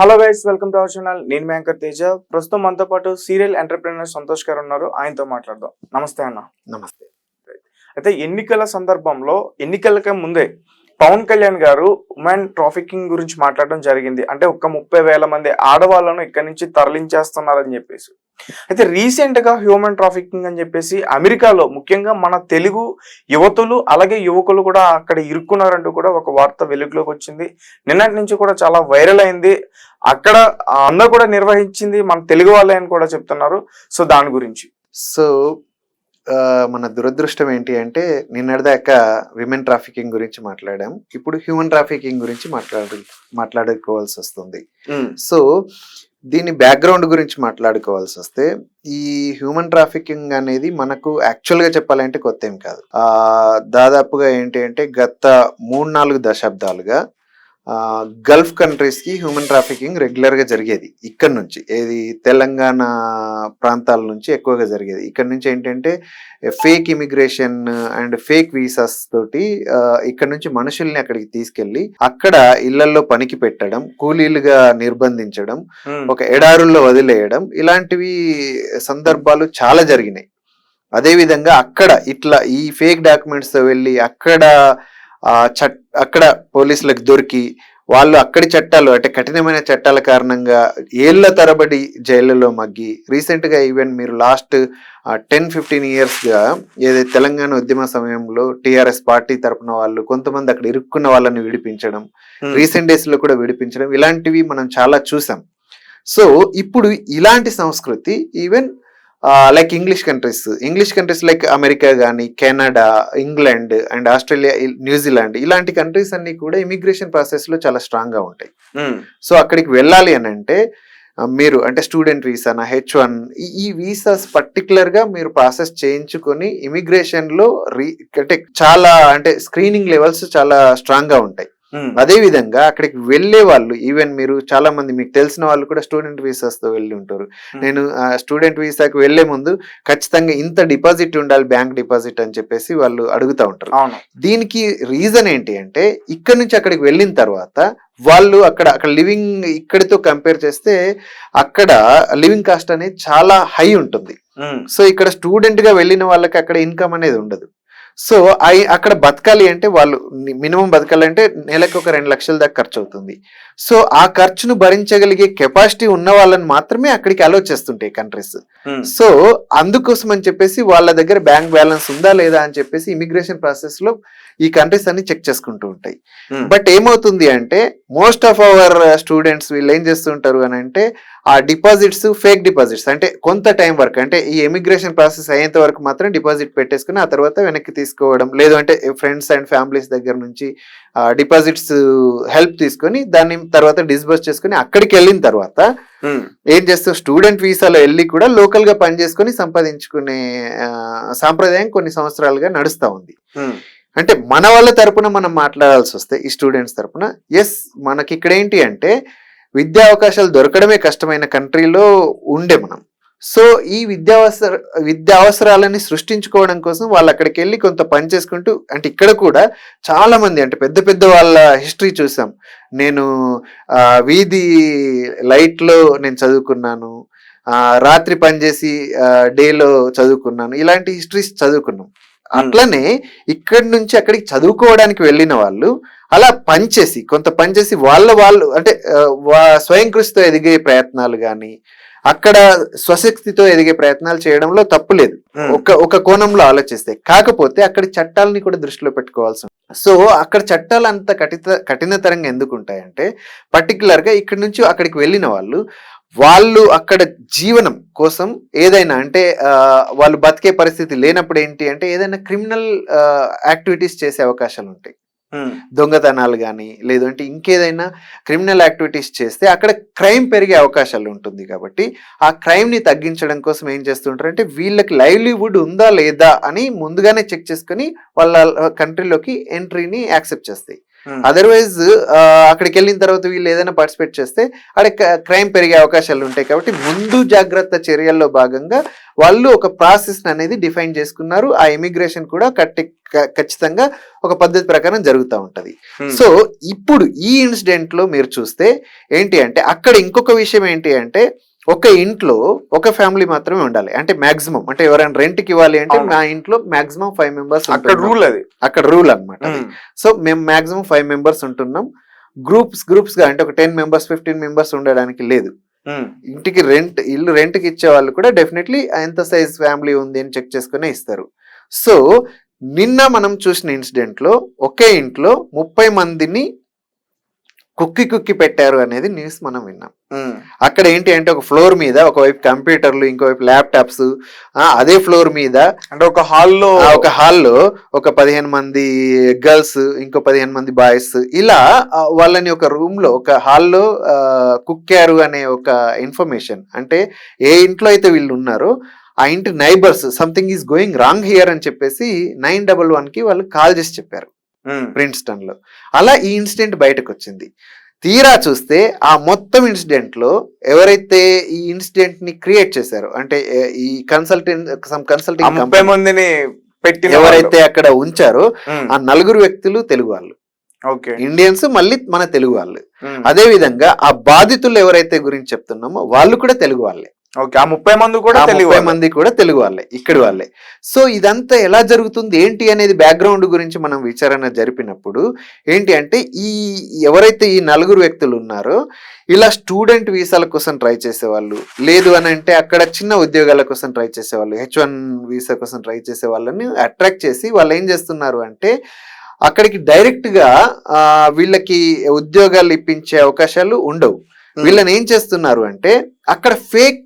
Hello guys, welcome to our channel. నేను మీ anchor Teja. ప్రస్తుతం మనతో పాటు సీరియల్ ఎంటర్‌ప్రెన్యూర్ సంతోష్ గారు ఉన్నారు. ఆయనతో మాట్లాడదాం. నమస్తే అన్న. నమస్తే. అయితే ఎన్నికల సందర్భంలో ఎన్నికలకి ముందే పవన్ కళ్యాణ్ గారు ఉమెన్ ట్రాఫికింగ్ గురించి మాట్లాడడం జరిగింది. అంటే ఒక 30,000 మంది ఆడవాళ్ళను ఇక్కడి నుంచి తరలించేస్తున్నారని చెప్పేసి. అయితే రీసెంట్ గా హ్యూమన్ ట్రాఫికింగ్ అని చెప్పేసి అమెరికాలో ముఖ్యంగా మన తెలుగు యువతులు అలాగే యువకులు కూడా అక్కడ ఇరుక్కున్నారంటూ కూడా ఒక వార్త వెలుగులోకి వచ్చింది. నిన్నటి నుంచి కూడా చాలా వైరల్ అయింది. అక్కడ అందరూ కూడా నిర్వహించింది మన తెలుగు వాళ్ళే అని కూడా చెప్తున్నారు. సో దాని గురించి సో మన దురదృష్టం ఏంటి అంటే నిన్నటిదాకా విమెన్ ట్రాఫికింగ్ గురించి మాట్లాడాం. ఇప్పుడు హ్యూమన్ ట్రాఫికింగ్ గురించి మాట్లాడుకోవాల్సి వస్తుంది. సో దీని బ్యాక్గ్రౌండ్ గురించి మాట్లాడుకోవాల్సి వస్తే ఈ హ్యూమన్ ట్రాఫికింగ్ అనేది మనకు యాక్చువల్గా చెప్పాలంటే కొత్త ఏం కాదు. దాదాపుగా ఏంటి అంటే గత 3-4 దశాబ్దాలుగా గల్ఫ్ కంట్రీస్ కి హ్యూమన్ ట్రాఫికింగ్ రెగ్యులర్ గా జరిగేది. ఇక్కడ నుంచి ఏది తెలంగాణ ప్రాంతాల నుంచి ఎక్కువగా జరిగేది. ఇక్కడ నుంచి ఏంటంటే fake immigration and fake visas తోటి ఇక్కడ నుంచి మనుషుల్ని అక్కడికి తీసుకెళ్లి అక్కడ ఇళ్లలో పనికి పెట్టడం, కూలీలుగా నిర్బంధించడం, ఒక ఎడారుల్లో వదిలేయడం, ఇలాంటివి సందర్భాలు చాలా జరిగినాయి. అదే విధంగా అక్కడ ఇట్లా ఈ ఫేక్ డాక్యుమెంట్స్ తో వెళ్ళి అక్కడ పోలీసులకు దొరికి వాళ్ళు అక్కడి చట్టాలు అంటే కఠినమైన చట్టాల కారణంగా ఏళ్ల తరబడి జైళ్లలో మగ్గి రీసెంట్ గా ఈవెన్ మీరు లాస్ట్ 10-15 years గా ఏదైతే తెలంగాణ ఉద్యమ సమయంలో టిఆర్ఎస్ పార్టీ తరపున వాళ్ళు కొంతమంది అక్కడ ఇరుక్కున్న వాళ్ళని విడిపించడం, రీసెంట్ డేస్ లో కూడా విడిపించడం, ఇలాంటివి మనం చాలా చూసాం. సో ఇప్పుడు ఇలాంటి సంస్కృతి even like English countries like America కానీ, Canada, England and Australia, New Zealand, ఇలాంటి కంట్రీస్ అన్ని కూడా ఇమిగ్రేషన్ ప్రాసెస్ లో చాలా స్ట్రాంగ్ గా ఉంటాయి. సో అక్కడికి వెళ్ళాలి అని అంటే మీరు అంటే స్టూడెంట్ వీసానా, H1 ఈ వీసాస్ పర్టికులర్ గా మీరు ప్రాసెస్ చేయించుకొని ఇమిగ్రేషన్ లో అంటే చాలా అంటే స్క్రీనింగ్ లెవెల్స్ చాలా స్ట్రాంగ్ గా ఉంటాయి. అదే విధంగా అక్కడికి వెళ్లే వాళ్ళు ఈవెన్ మీరు చాలా మంది మీకు తెలిసిన వాళ్ళు కూడా స్టూడెంట్ వీసాస్ తో వెళ్ళి ఉంటారు. నేను స్టూడెంట్ వీసాకి వెళ్లే ముందు ఖచ్చితంగా ఇంత డిపాజిట్ ఉండాలి, బ్యాంక్ డిపాజిట్ అని చెప్పేసి వాళ్ళు అడుగుతా ఉంటారు. దీనికి రీజన్ ఏంటి అంటే ఇక్కడ నుంచి అక్కడికి వెళ్ళిన తర్వాత వాళ్ళు అక్కడ లివింగ్ ఇక్కడితో కంపేర్ చేస్తే అక్కడ లివింగ్ కాస్ట్ అనేది చాలా హై ఉంటుంది. సో ఇక్కడ స్టూడెంట్ గా వెళ్ళిన వాళ్ళకి అక్కడ ఇన్కమ్ అనేది ఉండదు. సో అక్కడ బతకాలి అంటే వాళ్ళు మినిమం బతకాలంటే నెలకు ఒక 2 లక్షల దాకా ఖర్చు అవుతుంది. సో ఆ ఖర్చును భరించగలిగే కెపాసిటీ ఉన్న వాళ్ళని మాత్రమే అక్కడికి అలో చేస్తుంటాయి కంట్రీస్. సో అందుకోసం అని చెప్పేసి వాళ్ళ దగ్గర బ్యాంక్ బ్యాలెన్స్ ఉందా లేదా అని చెప్పేసి ఇమిగ్రేషన్ ప్రాసెస్ లో ఈ కంట్రీస్ అన్ని చెక్ చేసుకుంటూ ఉంటాయి. బట్ ఏమవుతుంది అంటే మోస్ట్ ఆఫ్ అవర్ స్టూడెంట్స్ వీళ్ళు ఏం చేస్తుంటారు అని అంటే ఆ డిపాజిట్స్ ఫేక్ డిపాజిట్స్ అంటే కొంత టైం వరకు అంటే ఈ ఇమిగ్రేషన్ ప్రాసెస్ అయ్యేంత వరకు మాత్రం డిపాజిట్ పెట్టేసుకుని ఆ తర్వాత వెనక్కి తీసుకోవడం, లేదు అంటే ఫ్రెండ్స్ అండ్ ఫ్యామిలీస్ దగ్గర నుంచి డిపాజిట్స్ హెల్ప్ తీసుకొని దాన్ని తర్వాత డిస్బర్స్ చేసుకుని అక్కడికి వెళ్ళిన తర్వాత ఏం చేస్తాం స్టూడెంట్ వీసాలో వెళ్ళి కూడా లోకల్ గా పని చేసుకుని సంపాదించుకునే సాంప్రదాయం కొన్ని సంవత్సరాలుగా నడుస్తా ఉంది. అంటే మన వాళ్ళ తరపున మనం మాట్లాడాల్సి వస్తే ఈ స్టూడెంట్స్ తరపున ఎస్ మనకి ఇక్కడ ఏంటి అంటే విద్యా అవకాశాలు దొరకడమే కష్టమైన కంట్రీలో ఉండే మనం. సో ఈ విద్యా అవసరాలని సృష్టించుకోవడం కోసం వాళ్ళు అక్కడికి వెళ్ళి కొంత పని చేసుకుంటూ అంటే ఇక్కడ కూడా చాలా మంది అంటే పెద్ద పెద్ద వాళ్ళ హిస్టరీ చూసాం. నేను వీధి లైట్ లో నేను చదువుకున్నాను, రాత్రి పనిచేసి డేలో చదువుకున్నాను, ఇలాంటి హిస్టరీస్ చదువుకున్నాం. అట్లనే ఇక్కడి నుంచి అక్కడికి చదువుకోవడానికి వెళ్ళిన వాళ్ళు అలా పనిచేసి కొంత పనిచేసి వాళ్ళు అంటే స్వయం కృషితో ఎదిగే ప్రయత్నాలు కానీ అక్కడ స్వశక్తితో ఎదిగే ప్రయత్నాలు చేయడంలో తప్పు లేదు ఒక కోణంలో ఆలోచిస్తే. కాకపోతే అక్కడి చట్టాలని కూడా దృష్టిలో పెట్టుకోవాల్సి ఉంది. సో అక్కడ చట్టాలు అంత కఠినతరంగా ఎందుకు ఉంటాయంటే పర్టికులర్ గా ఇక్కడి నుంచి అక్కడికి వెళ్ళిన వాళ్ళు అక్కడ జీవనం కోసం ఏదైనా అంటే వాళ్ళు బతికే పరిస్థితి లేనప్పుడు ఏంటి అంటే ఏదైనా క్రిమినల్ యాక్టివిటీస్ చేసే అవకాశాలు ఉంటాయి. దొంగతనాలు కానీ లేదంటే ఇంకేదైనా క్రిమినల్ యాక్టివిటీస్ చేస్తే అక్కడ క్రైమ్ పెరిగే అవకాశాలు ఉంటుంది. కాబట్టి ఆ క్రైమ్ ని తగ్గించడం కోసం ఏం చేస్తుంటారు అంటే వీళ్ళకి లైవ్లీవుడ్ ఉందా లేదా అని ముందుగానే చెక్ చేసుకుని వాళ్ళ కంట్రీలోకి ఎంట్రీని యాక్సెప్ట్ చేస్తాయి. అదర్వైజ్ అక్కడికి వెళ్ళిన తర్వాత వీళ్ళు ఏదైనా పార్టిసిపేట్ చేస్తే అక్కడ క్రైమ్ పెరిగే అవకాశాలు ఉంటాయి. కాబట్టి ముందు జాగ్రత్త చర్యల్లో భాగంగా వాళ్ళు ఒక ప్రాసెస్ అనేది డిఫైన్ చేసుకున్నారు. ఆ ఇమిగ్రేషన్ కూడా ఖచ్చితంగా ఒక పద్ధతి ప్రకారం జరుగుతూ ఉంటది. సో ఇప్పుడు ఈ ఇన్సిడెంట్ లో మీరు చూస్తే ఏంటి అంటే అక్కడ ఇంకొక విషయం ఏంటి అంటే ఒక ఇంట్లో ఒక ఫ్యామిలీ మాత్రమే ఉండాలి. అంటే మాక్సిమం అంటే ఎవరైనా రెంట్ కి ఇవ్వాలి అంటే మా ఇంట్లో మాక్సిమం 5 members అక్కడ రూల్ అనమాట. సో మేము మాక్సిమం 5 members ఉంటున్నాం. గ్రూప్స్ గా అంటే ఒక 10 members 15 members ఉండడానికి లేదు. ఇంటికి ఇల్లు రెంట్ కి ఇచ్చే వాళ్ళు కూడా డెఫినెట్లీ ఎంత సైజ్ ఫ్యామిలీ ఉంది అని చెక్ చేసుకునే ఇస్తారు. సో నిన్న మనం చూసిన ఇన్సిడెంట్ లో ఒకే ఇంట్లో 30 మందిని కుక్కి పెట్టారు అనేది న్యూస్ మనం విన్నాం. అక్కడ ఏంటి అంటే ఒక ఫ్లోర్ మీద ఒకవైపు కంప్యూటర్లు ఇంకోవైపు ల్యాప్టాప్స్, అదే ఫ్లోర్ మీద అంటే ఒక హాల్లో ఒక 15 మంది గర్ల్స్ ఇంకో 15 మంది బాయ్స్ ఇలా వాళ్ళని ఒక రూమ్ లో ఒక హాల్లో కుక్కారు అనే ఒక ఇన్ఫర్మేషన్. అంటే ఏ ఇంట్లో అయితే వీళ్ళు ఉన్నారో ఆ ఇంటి neighbours something is going wrong here అని చెప్పేసి 911 కి వాళ్ళు కాల్ చేసి చెప్పారు ప్రిన్స్టన్ లో. అలా ఈ ఇన్సిడెంట్ బయటకు వచ్చింది. తీరా చూస్తే ఆ మొత్తం ఇన్సిడెంట్ లో ఎవరైతే ఈ ఇన్సిడెంట్ ని క్రియేట్ చేశారో అంటే ఈ కన్సల్టింగ్ మందిని పెట్టి ఎవరైతే అక్కడ ఉంచారో ఆ 4 వ్యక్తులు తెలుగు వాళ్ళు, ఇండియన్స్, మళ్ళీ మన తెలుగు వాళ్ళు. అదే విధంగా ఆ బాధితులు ఎవరైతే గురించి చెప్తున్నామో వాళ్ళు కూడా తెలుగు వాళ్ళే. ఆ 30 మంది కూడా తెలుగు వాళ్ళే, ఇక్కడి వాళ్ళే. సో ఇదంతా ఎలా జరుగుతుంది ఏంటి అనేది బ్యాక్గ్రౌండ్ గురించి మనం విచారణ జరిపినప్పుడు ఏంటి అంటే ఎవరైతే ఈ 4 వ్యక్తులు ఉన్నారో ఇలా స్టూడెంట్ వీసాల కోసం ట్రై చేసేవాళ్ళు, లేదు అని అంటే అక్కడ చిన్న ఉద్యోగాల కోసం ట్రై చేసేవాళ్ళు, H1 వీసా కోసం ట్రై చేసే వాళ్ళని అట్రాక్ట్ చేసి వాళ్ళు ఏం చేస్తున్నారు అంటే అక్కడికి డైరెక్ట్ గా వీళ్ళకి ఉద్యోగాలు ఇప్పించే అవకాశాలు ఉండవు. వీళ్ళని ఏం చేస్తున్నారు అంటే అక్కడ ఫేక్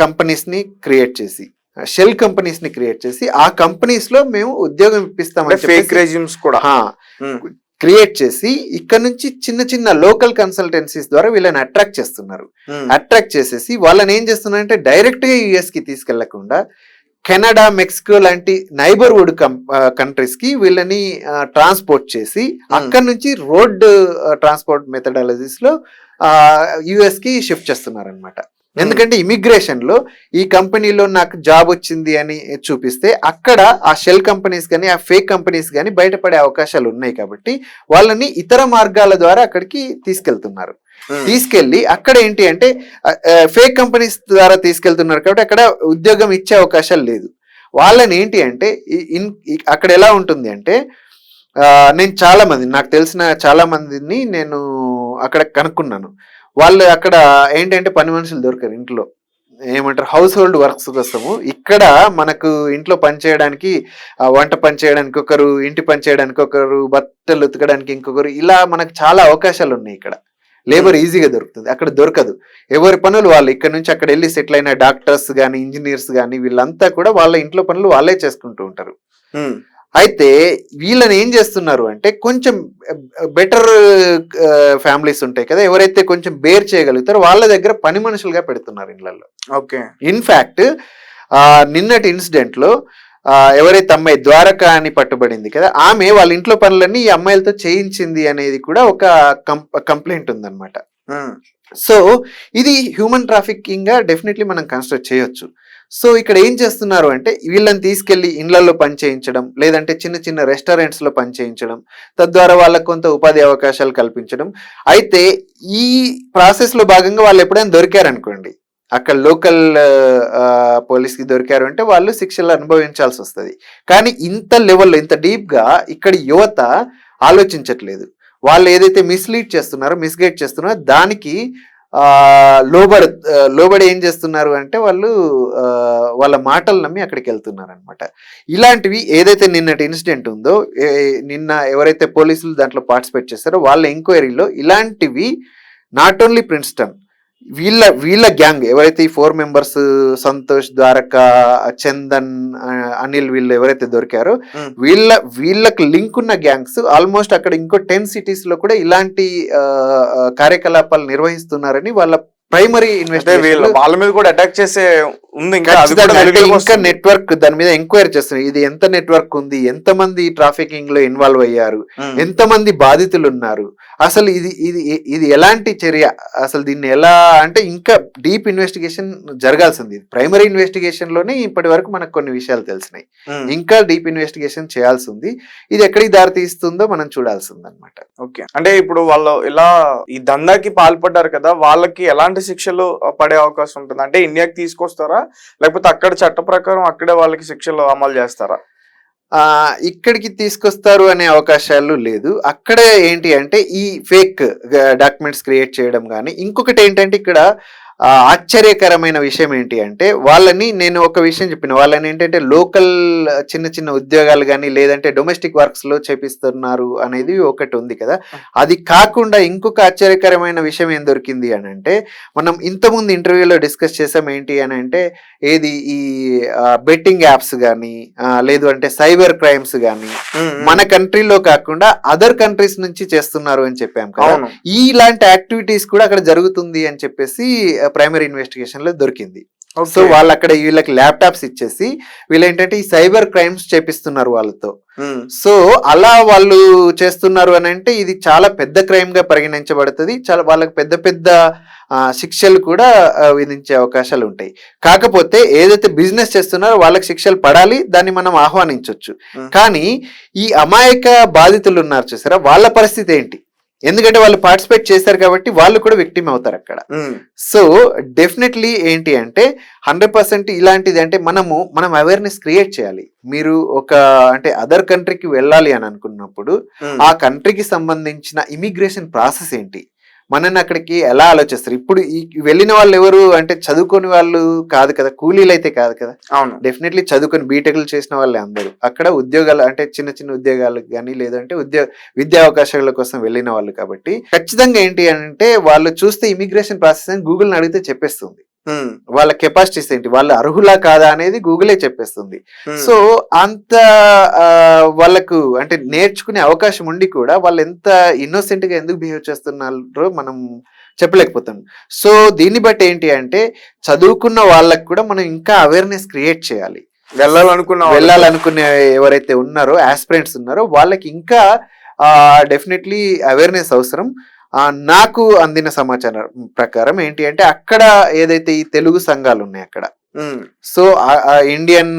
కంపెనీస్ ని క్రియేట్ చేసి, షెల్ కంపెనీస్ ని క్రియేట్ చేసి ఆ కంపెనీస్ లో మేము ఉద్యోగం ఇప్పిస్తామని ఫేక్ రెజ్యూమ్స్ కూడా క్రియేట్ చేసి ఇక్కడ నుంచి చిన్న చిన్న లోకల్ కన్సల్టెన్సీస్ ద్వారా వీళ్ళని అట్రాక్ట్ చేస్తున్నారు. అట్రాక్ట్ చేసేసి వాళ్ళని ఏం చేస్తున్నారంటే డైరెక్ట్ గా యుఎస్ కి తీసుకెళ్లకుండా కెనడా, మెక్సికో లాంటి నైబర్హుడ్ కంట్రీస్ కి వీళ్ళని ట్రాన్స్పోర్ట్ చేసి అక్కడ నుంచి రోడ్ ట్రాన్స్పోర్ట్ మెథడాలజీస్ లో యుఎస్ కి షిఫ్ట్ చేస్తున్నారు అనమాట. ఎందుకంటే ఇమిగ్రేషన్ లో ఈ కంపెనీలో నాకు జాబ్ వచ్చింది అని చూపిస్తే అక్కడ ఆ షెల్ కంపెనీస్ కానీ ఆ ఫేక్ కంపెనీస్ కానీ బయటపడే అవకాశాలు ఉన్నాయి. కాబట్టి వాళ్ళని ఇతర మార్గాల ద్వారా అక్కడికి తీసుకెళ్తున్నారు. తీసుకెళ్లి అక్కడ ఏంటి అంటే ఫేక్ కంపెనీస్ ద్వారా తీసుకెళ్తున్నారు కాబట్టి అక్కడ ఉద్యోగం ఇచ్చే అవకాశాలు లేదు. వాళ్ళని ఏంటి అంటే అక్కడ ఎలా ఉంటుంది అంటే నేను నాకు తెలిసిన చాలా మందిని నేను అక్కడ కనుక్కున్నాను. వాళ్ళు అక్కడ ఏంటంటే పని మనుషులు దొరకరు, ఇంట్లో ఏమంటారు హౌస్ హోల్డ్ వర్క్స్ కోసము. ఇక్కడ మనకు ఇంట్లో పని చేయడానికి, వంట పని చేయడానికి ఒకరు, ఇంటి పని చేయడానికి ఒకరు, బట్టలు ఉతకడానికి ఇంకొకరు, ఇలా మనకు చాలా అవకాశాలు ఉన్నాయి. ఇక్కడ లేబర్ ఈజీగా దొరుకుతుంది, అక్కడ దొరకదు. ఎవరి పనులు వాళ్ళు ఇక్కడ నుంచి అక్కడ వెళ్ళి సెటిల్ అయిన డాక్టర్స్ కానీ ఇంజనీర్స్ కానీ వీళ్ళంతా కూడా వాళ్ళ ఇంట్లో పనులు వాళ్ళే చేసుకుంటూ ఉంటారు. అయితే వీళ్ళని ఏం చేస్తున్నారు అంటే కొంచెం బెటర్ ఫ్యామిలీస్ ఉంటాయి కదా, ఎవరైతే కొంచెం బేర్ చేయగలుగుతారో వాళ్ళ దగ్గర పని మనుషులుగా పెడుతున్నారు ఇళ్లలో. ఇన్ఫాక్ట్ నిన్నటి ఇన్సిడెంట్ లో ఎవరైతే అమ్మాయి ద్వారక అని పట్టుబడింది కదా, ఆమె వాళ్ళ ఇంట్లో పనులన్నీ ఈ అమ్మాయిలతో చేయించింది అనేది కూడా ఒక కంప్లైంట్ ఉందన్నమాట. సో ఇది హ్యూమన్ ట్రాఫికింగ్ గా డెఫినెట్లీ మనం కన్సిడర్ చేయొచ్చు. సో ఇక్కడ ఏం చేస్తున్నారు అంటే వీళ్ళని తీసుకెళ్లి ఇళ్లలో పని చేయించడం, లేదంటే చిన్న చిన్న రెస్టారెంట్స్ లో పని చేయించడం, తద్వారా వాళ్ళకు కొంత ఉపాధి అవకాశాలు కల్పించడం. అయితే ఈ ప్రాసెస్ లో భాగంగా వాళ్ళు ఎప్పుడైనా దొరికారనుకోండి, అక్కడ లోకల్ పోలీస్కి దొరికారు అంటే వాళ్ళు శిక్షలు అనుభవించాల్సి వస్తుంది. కానీ ఇంత లెవెల్లో ఇంత డీప్ గా ఇక్కడ యువత ఆలోచించట్లేదు. వాళ్ళు ఏదైతే మిస్గైడ్ చేస్తున్నారో దానికి లోబడి ఏం చేస్తున్నారు అంటే వాళ్ళు వాళ్ళ మాటలు నమ్మి అక్కడికి వెళ్తున్నారు అనమాట. ఇలాంటివి ఏదైతే నిన్నటి ఇన్సిడెంట్ ఉందో, నిన్న ఎవరైతే పోలీసులు దాంట్లో పార్టిసిపేట్ చేస్తారో వాళ్ళ ఎంక్వైరీలో ఇలాంటివి నాట్ ఓన్లీ ప్రిన్స్టన్, వీళ్ళ గ్యాంగ్ ఎవరైతే ఈ 4 members సంతోష్, ద్వారక, చందన్, అనిల్ వీళ్ళు ఎవరైతే దొరికారో వీళ్ళకి లింక్ ఉన్న గ్యాంగ్స్ ఆల్మోస్ట్ అక్కడ ఇంకో 10 cities లో కూడా ఇలాంటి కార్యకలాపాలు నిర్వహిస్తున్నారని వాళ్ళ ప్రైమరీ అంటే ఇన్వెస్టిగేషన్ వాళ్ళ మీద కూడా అటాక్ చేసే ఉంది, ఇంకా అది కూడా ఖచ్చితంగా. అంటే వెలుగులోకి ఇంకా వస్తుంది. నెట్వర్క్ దాని మీద ఎంక్వైరీ చేస్తున్నారు. ఇది ఎంత నెట్వర్క్ ఉంది, ఎంతమంది ట్రాఫికింగ్ లో ఇన్వాల్వ్ అయ్యారు, ఎంతమంది బాధితులు ఉన్నారు, అసలు ఇది ఇది ఇది ఎలాంటి చర్య, అసలు దీన్ని ఎలా అంటే ఇంకా డీప్ ఇన్వెస్టిగేషన్ జరగాల్సింది. ప్రైమరీ ఇన్వెస్టిగేషన్ లోనే ఇప్పటి వరకు మనకు కొన్ని విషయాలు తెలిసినాయి. ఇంకా డీప్ ఇన్వెస్టిగేషన్ చేయాల్సి ఉంది. ఇది ఎక్కడికి దారి తీస్తుందో మనం చూడాల్సింది అనమాట. ఓకే, అంటే ఇప్పుడు వాళ్ళు ఇలా ఈ దందాకి పాల్పడ్డారు కదా, వాళ్ళకి ఎలాంటి శిక్షలు పడే అవకాశం ఉంటుంది? అంటే ఇండియాకి తీసుకొస్తారా, లేకపోతే అక్కడ చట్ట ప్రకారం అక్కడే వాళ్ళకి శిక్షలు అమలు చేస్తారా? ఇక్కడికి తీసుకొస్తారు అనే అవకాశాలు లేదు. అక్కడ ఏంటి అంటే ఈ ఫేక్ డాక్యుమెంట్స్ క్రియేట్ చేయడం కానీ, ఇంకొకటి ఏంటంటే ఇక్కడ ఆశ్చర్యకరమైన విషయం ఏంటి అంటే వాళ్ళని, నేను ఒక విషయం చెప్పిన, వాళ్ళని ఏంటంటే లోకల్ చిన్న చిన్న ఉద్యోగాలు కానీ లేదంటే డొమెస్టిక్ వర్క్స్ లో చేపిస్తున్నారు అనేది ఒకటి ఉంది కదా. అది కాకుండా ఇంకొక ఆశ్చర్యకరమైన విషయం ఏం దొరికింది అని అంటే, మనం ఇంతకుముందు ఇంటర్వ్యూలో డిస్కస్ చేసాం ఏంటి అని అంటే, ఏది ఈ బెట్టింగ్ యాప్స్ కానీ లేదు అంటే సైబర్ క్రైమ్స్ కానీ మన కంట్రీలో కాకుండా అదర్ కంట్రీస్ నుంచి చేస్తున్నారు అని చెప్పాం కదా. ఇలాంటి యాక్టివిటీస్ కూడా అక్కడ జరుగుతుంది అని చెప్పేసి ప్రైమరీ ఇన్వెస్టిగేషన్ లో దొరికింది. సో వాళ్ళు అక్కడ వీళ్ళకి ల్యాప్టాప్స్ ఇచ్చేసి వీళ్ళు ఏంటంటే ఈ సైబర్ క్రైమ్స్ చేపిస్తున్నారు వాళ్ళతో. సో అలా వాళ్ళు చేస్తున్నారు అని అంటే ఇది చాలా పెద్ద క్రైమ్ గా పరిగణించబడుతుంది. చాలా వాళ్ళకి పెద్ద పెద్ద శిక్షలు కూడా విధించే అవకాశాలు ఉంటాయి. కాకపోతే ఏదైతే బిజినెస్ చేస్తున్నారో వాళ్ళకి శిక్షలు పడాలి, దాన్ని మనం ఆహ్వానించవచ్చు. కానీ ఈ అమాయక బాధితులు ఉన్నారు చూసారా, వాళ్ళ పరిస్థితి ఏంటి? ఎందుకంటే వాళ్ళు పార్టిసిపేట్ చేశారు కాబట్టి వాళ్ళు కూడా విక్టిమ్ అవుతారు అక్కడ. సో డెఫినెట్లీ ఏంటి అంటే 100% ఇలాంటిది అంటే మనం అవేర్నెస్ క్రియేట్ చేయాలి. మీరు ఒక అంటే అదర్ కంట్రీకి వెళ్ళాలి అని అనుకున్నప్పుడు ఆ కంట్రీకి సంబంధించిన ఇమిగ్రేషన్ ప్రాసెస్ ఏంటి, మనల్ని అక్కడికి ఎలా ఆలోచిస్తారు? ఇప్పుడు ఈ వెళ్ళిన వాళ్ళు ఎవరు అంటే చదువుకొని వాళ్ళు కాదు కదా, కూలీలు అయితే కాదు కదా. అవును, డెఫినెట్లీ చదువుకొని బీటెక్లు చేసిన వాళ్ళే అందరూ. అక్కడ ఉద్యోగాలు అంటే చిన్న చిన్న ఉద్యోగాలు కానీ లేదంటే విద్యా అవకాశాల కోసం వెళ్ళిన వాళ్ళు కాబట్టి ఖచ్చితంగా ఏంటి అంటే వాళ్ళు చూస్తే ఇమిగ్రేషన్ ప్రాసెస్ అని గూగుల్ని అడిగితే చెప్పేస్తుంది. వాళ్ళ కెపాసిటీస్ ఏంటి, వాళ్ళ అర్హులా కాదా అనేది గూగులే చెప్పేస్తుంది. సో అంత వాళ్ళకు అంటే నేర్చుకునే అవకాశం ఉండి కూడా వాళ్ళు ఎంత ఇన్నోసెంట్ గా ఎందుకు బిహేవ్ చేస్తున్నారో మనం చెప్పలేకపోతాం. సో దీన్ని బట్టి ఏంటి అంటే చదువుకున్న వాళ్ళకు కూడా మనం ఇంకా అవేర్నెస్ క్రియేట్ చేయాలి. వెళ్ళాలనుకునే ఎవరైతే ఉన్నారో ఆస్పిరెంట్స్ ఉన్నారో వాళ్ళకి ఇంకా డెఫినెట్లీ అవేర్నెస్ అవసరం. నాకు అందిన సమాచారం ప్రకారం ఏంటి అంటే అక్కడ ఏదైతే ఈ తెలుగు సంఘాలు ఉన్నాయి అక్కడ, సో ఇండియన్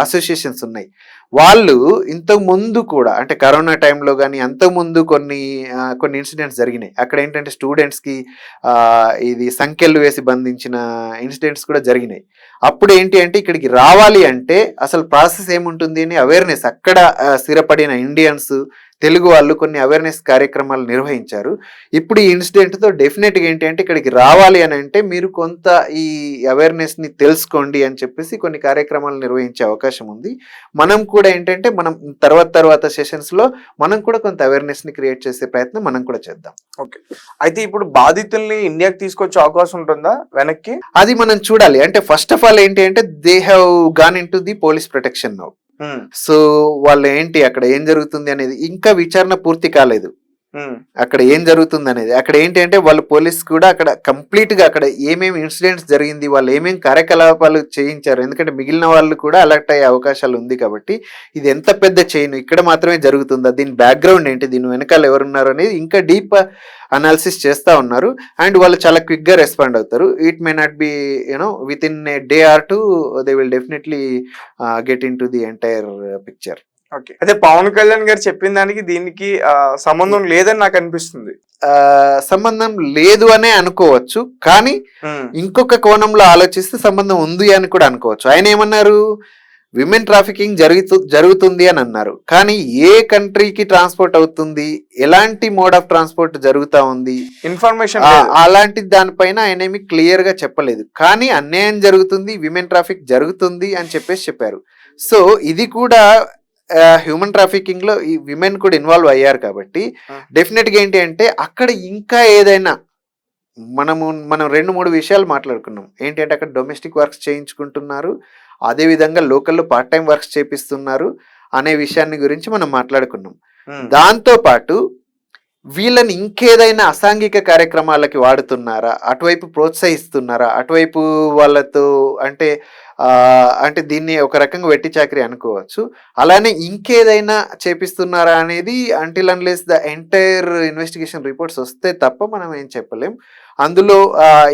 అసోసియేషన్స్ ఉన్నాయి, వాళ్ళు ఇంతకు ముందు కూడా అంటే కరోనా టైంలో కానీ అంతకు ముందు కొన్ని ఇన్సిడెంట్స్ జరిగినాయి. అక్కడ ఏంటంటే స్టూడెంట్స్ కి ఇది సంఖ్యలు వేసి బంధించిన ఇన్సిడెంట్స్ కూడా జరిగినాయి. అప్పుడు ఏంటి అంటే ఇక్కడికి రావాలి అంటే అసలు ప్రాసెస్ ఏముంటుంది అని అవేర్నెస్ అక్కడ స్థిరపడిన ఇండియన్స్ తెలుగు వాళ్ళు కొన్ని అవేర్నెస్ కార్యక్రమాలు నిర్వహించారు. ఇప్పుడు ఈ ఇన్సిడెంట్ తో డెఫినెట్ గా ఏంటి అంటే ఇక్కడికి రావాలి అని అంటే మీరు కొంత ఈ అవేర్నెస్ ని తెలుసుకోండి అని చెప్పేసి కొన్ని కార్యక్రమాలు నిర్వహించే అవకాశం ఉంది. మనం కూడా ఏంటంటే మనం తర్వాత సెషన్స్ లో మనం కూడా కొంత అవేర్నెస్ ని క్రియేట్ చేసే ప్రయత్నం మనం కూడా చేద్దాం. ఓకే, అయితే ఇప్పుడు బాధితుల్ని ఇండియాకి తీసుకొచ్చే అవకాశం ఉంటుందా వెనక్కి? అది మనం చూడాలి. అంటే ఫస్ట్ ఆఫ్ ఆల్ ఏంటి అంటే they have gone in to the police protection now. So వాళ్ళు ఏంటి అక్కడ ఏం జరుగుతుంది అనేది ఇంకా విచారణ పూర్తి కాలేదు. అక్కడ ఏం జరుగుతుంది అనేది అక్కడ ఏంటి అంటే వాళ్ళు పోలీస్ కూడా అక్కడ కంప్లీట్ గా అక్కడ ఏమేమి ఇన్సిడెంట్స్ జరిగింది, వాళ్ళు ఏమేమి కార్యకలాపాలు చేయించారు, ఎందుకంటే మిగిలిన వాళ్ళు కూడా అలర్ట్ అయ్యే అవకాశాలు ఉంది కాబట్టి ఇది ఎంత పెద్ద చైన్ ఇక్కడ మాత్రమే జరుగుతుందా, దీని బ్యాక్గ్రౌండ్ ఏంటి, దీని వెనకాల ఎవరున్నారు అనేది ఇంకా డీప్ అనాలిసిస్ చేస్తా ఉన్నారు. అండ్ వాళ్ళు చాలా క్విక్ గా రెస్పాండ్ అవుతారు. It may not be with in a day or two they will definitely get in to the entire picture. Okay, అయితే పవన్ కళ్యాణ్ గారు చెప్పిన దానికి దీనికి సంబంధం లేదని నాకు అనిపిస్తుంది. సంబంధం లేదు అనే అనుకోవచ్చు, కానీ ఇంకొక కోణంలో ఆలోచిస్తే సంబంధం ఉంది అని కూడా అనుకోవచ్చు. ఆయన ఏమన్నారు, విమెన్ ట్రాఫికింగ్ జరుగుతుంది అని అన్నారు, కానీ ఏ కంట్రీకి ట్రాన్స్పోర్ట్ అవుతుంది, ఎలాంటి మోడ్ ఆఫ్ ట్రాన్స్పోర్ట్ జరుగుతా ఉంది, ఇన్ఫర్మేషన్ అలాంటి దానిపైన ఆయన ఏమి క్లియర్ గా చెప్పలేదు. కానీ అన్యాయం జరుగుతుంది, విమెన్ ట్రాఫిక్ జరుగుతుంది అని చెప్పేసి చెప్పారు. సో ఇది కూడా హ్యూమన్ ట్రాఫికింగ్ లో ఈ విమెన్ కూడా ఇన్వాల్వ్ అయ్యారు కాబట్టి డెఫినెట్ గా ఏంటి అంటే అక్కడ ఇంకా ఏదైనా మనం 2-3 విషయాలు మాట్లాడుకున్నాం. ఏంటి అంటే అక్కడ డొమెస్టిక్ వర్క్స్ చేయించుకుంటున్నారు, అదే విధంగా లోకల్లో పార్ట్ టైం వర్క్స్ చేపిస్తున్నారు అనే విషయాన్ని గురించి మనం మాట్లాడుకున్నాం. దాంతో పాటు వీళ్ళని ఇంకేదైనా అసాంఘిక కార్యక్రమాలకి వాడుతున్నారా, అటువైపు ప్రోత్సహిస్తున్నారా, అటువైపు వాళ్ళతో అంటే అంటే దీన్ని ఒక రకంగా వెట్టి చాకరీ అనుకోవచ్చు. అలానే ఇంకేదైనా చేపిస్తున్నారా అనేది until unless the entire investigation reports వస్తే తప్ప మనం ఏం చెప్పలేం. అందులో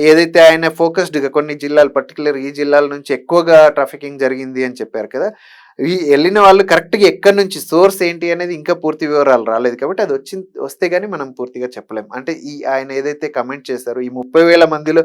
ఏదైతే ఆయన ఫోకస్డ్గా కొన్ని జిల్లాలు పర్టికులర్ ఈ జిల్లాల నుంచి ఎక్కువగా ట్రాఫికింగ్ జరిగింది అని చెప్పారు కదా, ఈ వెళ్ళిన వాళ్ళు కరెక్ట్గా ఎక్కడి నుంచి సోర్స్ ఏంటి అనేది ఇంకా పూర్తి వివరాలు రాలేదు కాబట్టి అది వస్తే గానీ మనం పూర్తిగా చెప్పలేం. అంటే ఈ ఆయన ఏదైతే కమెంట్ చేశారో ఈ 30,000 మందిలో